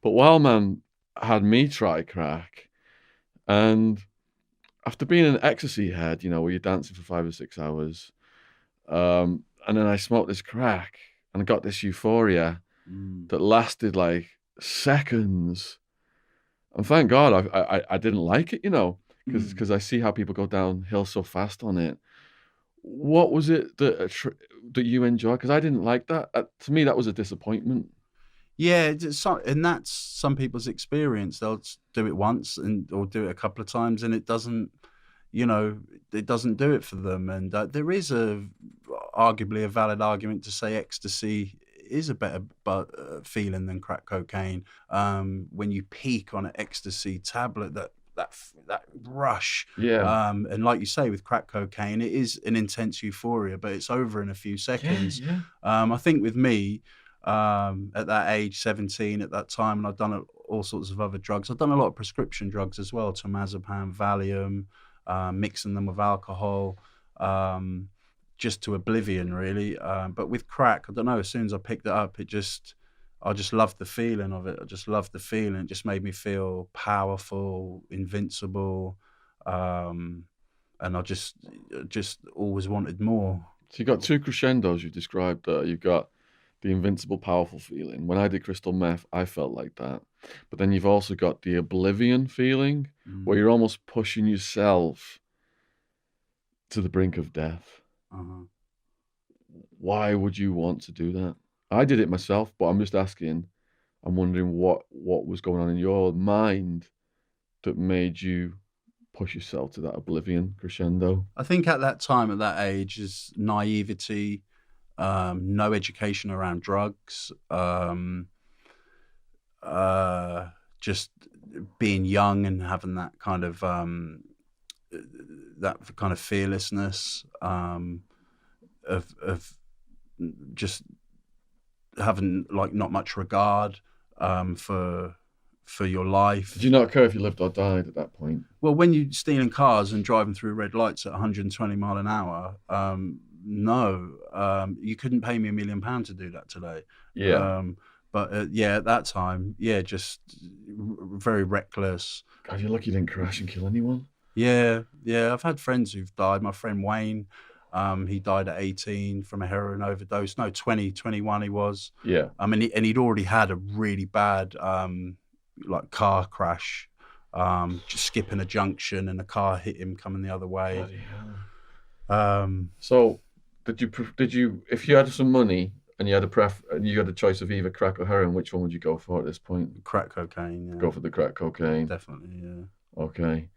But Wildman had me try crack, and after being an ecstasy head, where you're dancing for 5 or 6 hours, and then I smoked this crack and I got this euphoria Mm. that lasted like seconds. And thank God I didn't like it, Mm. because I see how people go downhill so fast on it. What was it that you enjoyed? Because I didn't like that. To me, that was a disappointment. Yeah, and that's some people's experience. They'll do it once or do it a couple of times, and it doesn't, you know, it doesn't do it for them. And there is arguably a valid argument to say ecstasy is a better feeling than crack cocaine. When you peak on an ecstasy tablet, that rush, Yeah. and like you say with crack cocaine, it is an intense euphoria, but it's over in a few Yeah, seconds. yeah. I think with me, at that age, 17 at that time, and I've done all sorts of other drugs. I've done a lot of prescription drugs as well, temazepam, Valium, mixing them with alcohol, um, just to oblivion, really. But with crack, I don't know, as soon as I picked it up, I just loved the feeling of it. I just loved the feeling. It just made me feel powerful, invincible, um, and I just always wanted more. So you got two crescendos you've described there. You've got the invincible, powerful feeling. When I did crystal meth, I felt like that. But then you've also got the oblivion feeling, where Mm. you're almost pushing yourself to the brink of death. Uh-huh. Why would you want to do that? I did it myself, but I'm just asking. I'm wondering what was going on in your mind that made you push yourself to that oblivion crescendo. I think at that time, at that age, is naivety, no education around drugs, uh, just being young and having that kind of fearlessness, of just having like not much regard, for your Did you life. not care if you lived or died at that point? Well, when you're stealing cars and driving through red lights at 120 mile an hour, no, you couldn't pay me £1 million to do that today. Yeah. Um, but yeah, at that time, yeah, just very reckless. God, you're lucky you didn't crash and kill anyone. Yeah, yeah. I've had friends who've died. My friend Wayne, he died at 18 from a heroin overdose. No, 21 he was. Yeah. And he'd already had a really bad like car crash, just skipping a junction and a car hit him coming the other way. Bloody hell. Um, So, did you if you had some money and you had a choice of either crack or heroin, which one would you go for at this point? Crack cocaine, Go yeah, for the crack cocaine. definitely, yeah. Okay.